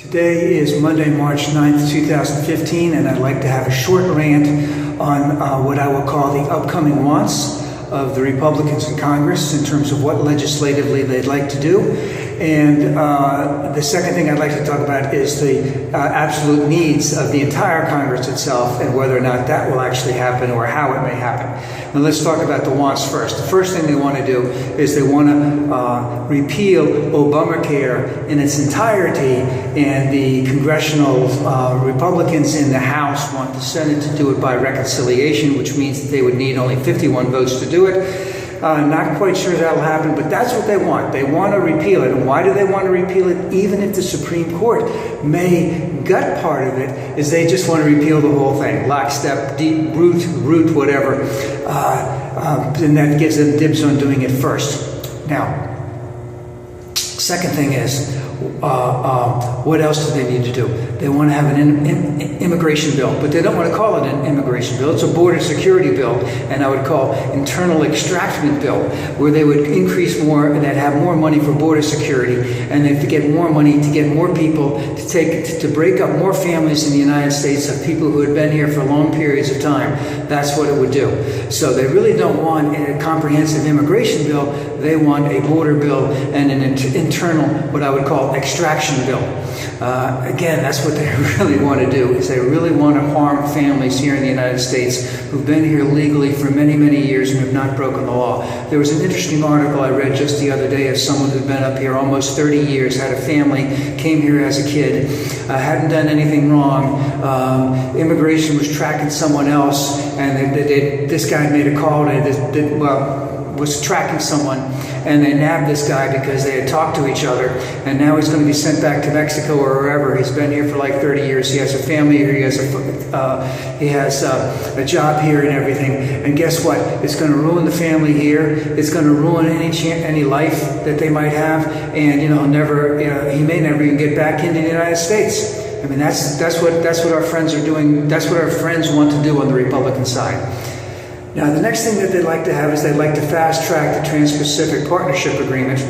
Today is Monday, March 9th, 2015, and I'd like to have a short rant on what I will call the upcoming wants of the Republicans in Congress in terms of what legislatively they'd like to do. And the second thing I'd like to talk about is the absolute needs of the entire Congress itself and whether or not that will actually happen or how it may happen. Now let's talk about the wants first. The first thing they want to do is they want to repeal Obummercare in its entirety, and the congressional Republicans in the House want the Senate to do it by reconciliation, which means that they would need only 51 votes to do it. Not quite sure that'll happen, but that's what they want. They want to repeal it. And why do they want to repeal it? Even if the Supreme Court may gut part of it, is they just want to repeal the whole thing. Lock, step, deep, root, whatever. And that gives them dibs on doing it first. Now, second thing is, what else do they need to do? They want to have an immigration bill, but they don't want to call it an immigration bill. It's a border security bill, and I would call internal extraction bill, where they would increase more, and they'd have more money for border security, and they'd get more money to get more people to break up more families in the United States of people who had been here for long periods of time. That's what it would do. So they really don't want a comprehensive immigration bill. They want a border bill and an internal, what I would call, extraction bill. Again, that's what they really want to do, is they really want to harm families here in the United States who've been here legally for many, many years and have not broken the law. There was an interesting article I read just the other day of someone who'd been up here almost 30 years, had a family, came here as a kid, hadn't done anything wrong. Immigration was tracking someone else, and this guy made a call was tracking someone, and they nabbed this guy because they had talked to each other, and now he's going to be sent back to Mexico or wherever. He's been here for like 30 years. He has a family here. He has a job here and everything. And guess what? It's going to ruin the family here. It's going to ruin any life that they might have, and he may never even get back into the United States. I mean, that's what our friends are doing. That's what our friends want to do on the Republican side. Now, the next thing that they'd like to have is they'd like to fast-track the Trans-Pacific Partnership Agreement,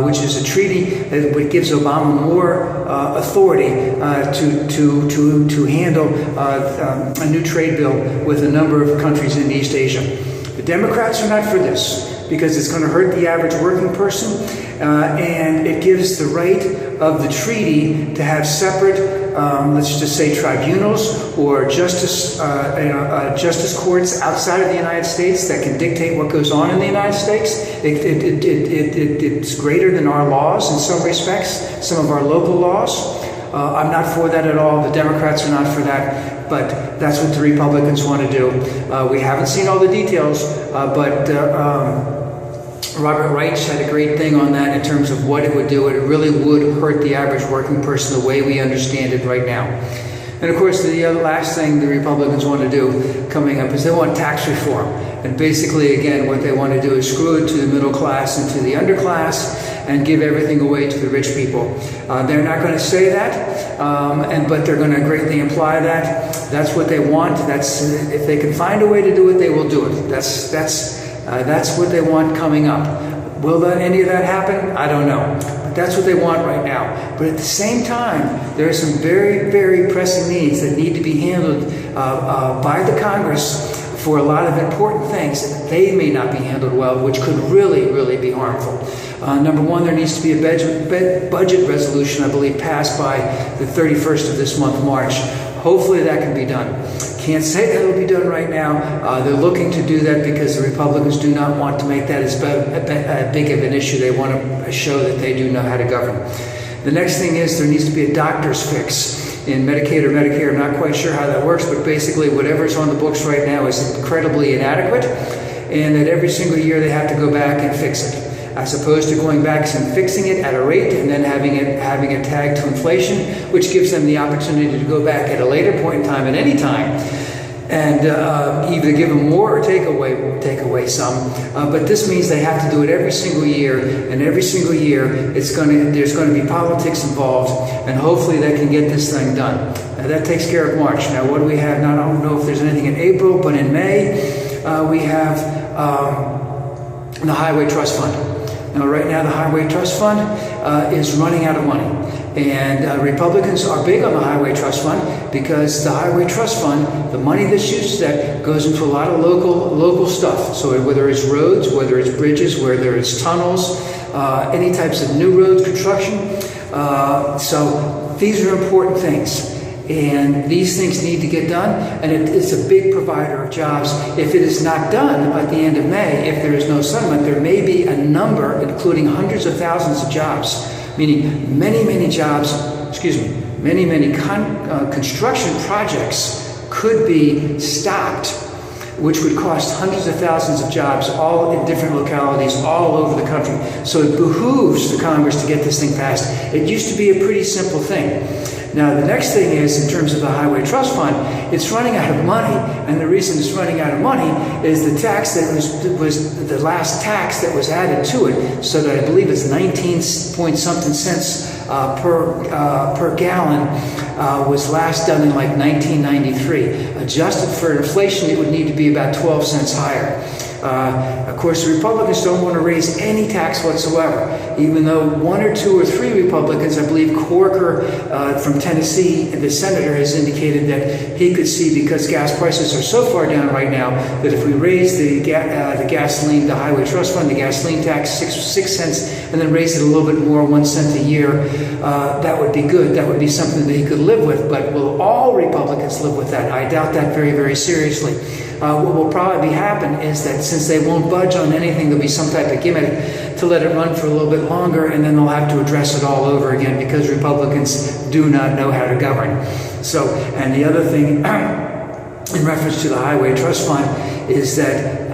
which is a treaty that gives Obama more authority to handle a new trade bill with a number of countries in East Asia. The Democrats are not for this because it's going to hurt the average working person, and it gives the right of the treaty to have separate let's just say tribunals or justice courts outside of the United States that can dictate what goes on in the United States. It's greater than our laws in some respects, some of our local laws. I'm not for that at all. The Democrats are not for that, but that's what the Republicans want to do. We haven't seen all the details, but Robert Reich had a great thing on that in terms of what it would do. It really would hurt the average working person the way we understand it right now. And of course, the last thing the Republicans want to do coming up is they want tax reform. And basically, again, what they want to do is screw it to the middle class and to the underclass and give everything away to the rich people. They're not going to say that, but they're going to greatly imply that. That's what they want. If they can find a way to do it, they will do it. That's what they want coming up. Will any of that happen? I don't know. But that's what they want right now. But at the same time, there are some very, very pressing needs that need to be handled by the Congress for a lot of important things that they may not be handled well, which could really, really be harmful. Number one, there needs to be a budget resolution, I believe, passed by the 31st of this month, March. Hopefully that can be done. Can't say that it'll be done right now. They're looking to do that because the Republicans do not want to make that as big of an issue. They want to show that they do know how to govern. The next thing is there needs to be a doctor's fix in Medicaid or Medicare. I'm not quite sure how that works, but basically whatever's on the books right now is incredibly inadequate, and that every single year they have to go back and fix it, as opposed to going back and fixing it at a rate and then having it tagged to inflation, which gives them the opportunity to go back at a later point in time, at any time, and either give them more or take away some. But this means they have to do it every single year, and every single year there's going to be politics involved, and hopefully they can get this thing done. Now, that takes care of March. Now, what do we have? Now, I don't know if there's anything in April, but in May we have the Highway Trust Fund. Now, right now, the Highway Trust Fund is running out of money. And Republicans are big on the Highway Trust Fund because the Highway Trust Fund, the money that's used to that goes into a lot of local stuff. So whether it's roads, whether it's bridges, whether it's tunnels, any types of new road construction. So these are important things. And these things need to get done, and it's a big provider of jobs. If it is not done at the end of May, if there is no settlement, there may be a number, including hundreds of thousands of jobs, meaning many jobs, many construction projects could be stopped, which would cost hundreds of thousands of jobs all in different localities all over the country. So it behooves the Congress to get this thing passed. It used to be a pretty simple thing. Now, the next thing is, in terms of the Highway Trust Fund, it's running out of money, and the reason it's running out of money is the tax that was the last tax that was added to it, so that I believe it's 19 point something cents per gallon was last done in like 1993. Adjusted for inflation, it would need to be about 12 cents higher. Of course, the Republicans don't want to raise any tax whatsoever, even though 1 or 2 or 3 Republicans, I believe Corker from Tennessee, the senator, has indicated that he could see, because gas prices are so far down right now, that if we raise the Highway Trust Fund, the gasoline tax 6 cents, and then raise it a little bit more, 1 cent a year, that would be good. That would be something that he could live with. But will all Republicans live with that? I doubt that very seriously. What will probably happen is that since they won't budge on anything, there'll be some type of gimmick to let it run for a little bit longer, and then they'll have to address it all over again, because Republicans do not know how to govern. So, and the other thing in reference to the Highway Trust Fund is that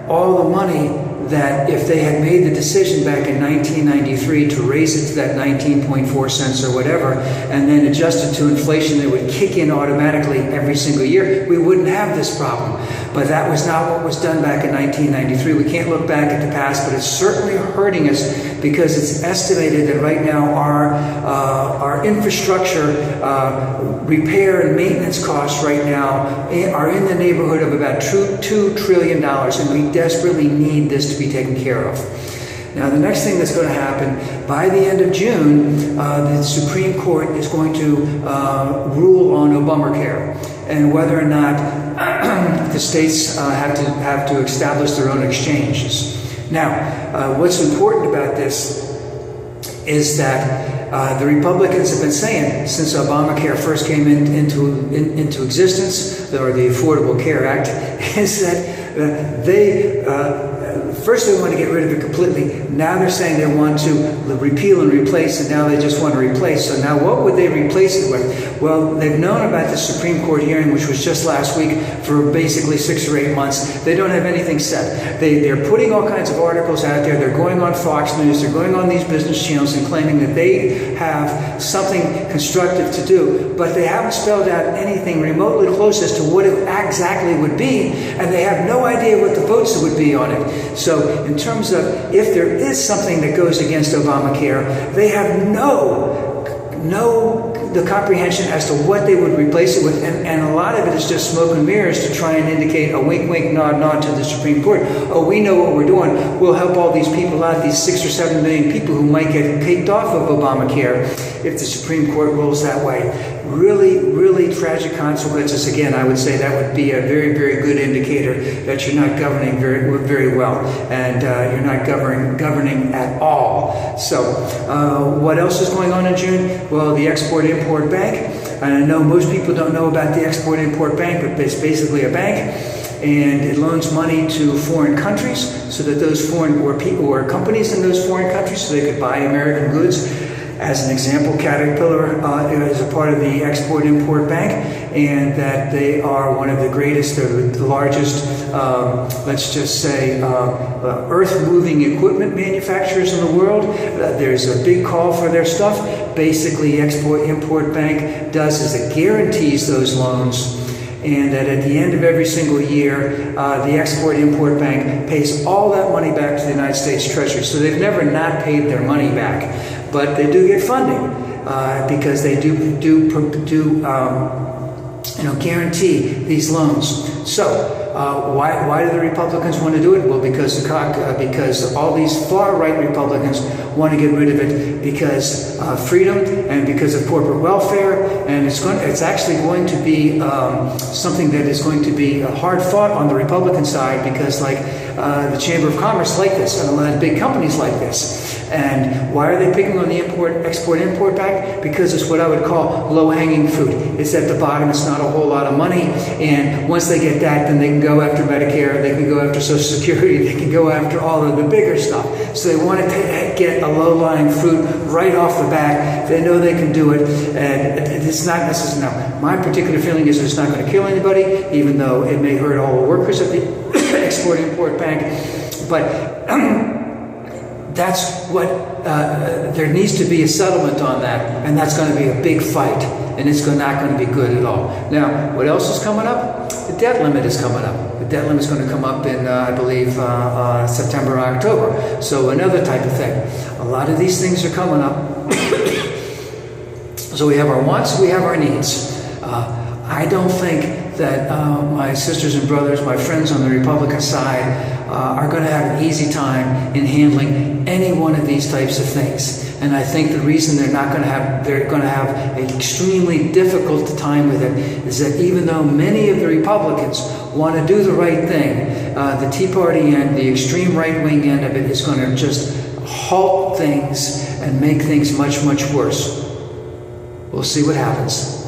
all the money that, if they had made the decision back in 1993 to raise it to that 19.4 cents or whatever, and then adjust it to inflation, that would kick in automatically every single year, we wouldn't have this problem. But that was not what was done back in 1993. We can't look back at the past, but it's certainly hurting us, because it's estimated that right now our infrastructure repair and maintenance costs right now are in the neighborhood of about $2 trillion, and we desperately need this to be taken care of. Now, the next thing that's going to happen, by the end of June, the Supreme Court is going to rule on Obummercare, and whether or not the states have to establish their own exchanges. Now, what's important about this is that the Republicans have been saying, since Obamacare first came into existence, or the Affordable Care Act, is that first they want to get rid of it completely. Now they're saying they want to repeal and replace, and now they just want to replace. So now what would they replace it with? Well, they've known about the Supreme Court hearing, which was just last week, for basically 6 or 8 months. They don't have anything set. They're putting all kinds of articles out there. They're going on Fox News. They're going on these business channels and claiming that they have something constructive to do. But they haven't spelled out anything remotely close as to what it exactly would be, and they have no idea what the votes would be on it. So in terms of if there is something that goes against Obamacare, they have the comprehension as to what they would replace it with, and a lot of it is just smoke and mirrors to try and indicate a wink, wink, nod, nod to the Supreme Court. Oh, we know what we're doing. We'll help all these people out, these 6 or 7 million people who might get kicked off of Obamacare if the Supreme Court rules that way. Really tragic consequences. Again, I would say that would be a very good indicator that you're not governing very well, and you're not governing at all. So what else is going on in June? Well, the Export-Import Bank. And I know most people don't know about the Export-Import Bank, but it's basically a bank, and it loans money to foreign countries so that those foreign or companies in those foreign countries, so they could buy American goods. As an example, Caterpillar is a part of the Export-Import Bank, and that they are one of the greatest, they're the largest, let's just say, earth-moving equipment manufacturers in the world. There's a big call for their stuff. Basically, Export-Import Bank does is it guarantees those loans, and that at the end of every single year, the Export-Import Bank pays all that money back to the United States Treasury. So they've never not paid their money back. But they do get funding because they do guarantee these loans. So, why do the Republicans want to do it? Well, because all these far-right Republicans want to get rid of it because freedom and because of corporate welfare, and it's actually going to be something that is going to be hard fought on the Republican side, because like the Chamber of Commerce like this, and a lot of big companies like this. And why are they picking on the Export-Import Act? Because it's what I would call low-hanging fruit. It's at the bottom. It's not a whole lot of money. And once they get that, then they can go after Medicare. They can go after Social Security. They can go after all of the bigger stuff. So they want to get a low-lying fruit right off the bat. They know they can do it. And it's not necessarily. Now, my particular feeling is it's not going to kill anybody, even though it may hurt all the workers at the Export-Import Bank. But that's what, there needs to be a settlement on that, and that's going to be a big fight, and it's not going to be good at all. Now, what else is coming up? The debt limit is coming up. The debt limit is going to come up in, I believe, September or October. So another type of thing. A lot of these things are coming up. So we have our wants, we have our needs. I don't think that my sisters and brothers, my friends on the Republican side, are going to have an easy time in handling any one of these types of things. And I think the reason they're going to have an extremely difficult time with it is that even though many of the Republicans want to do the right thing, the Tea Party and the extreme right-wing end of it is going to just halt things and make things much, much worse. We'll see what happens.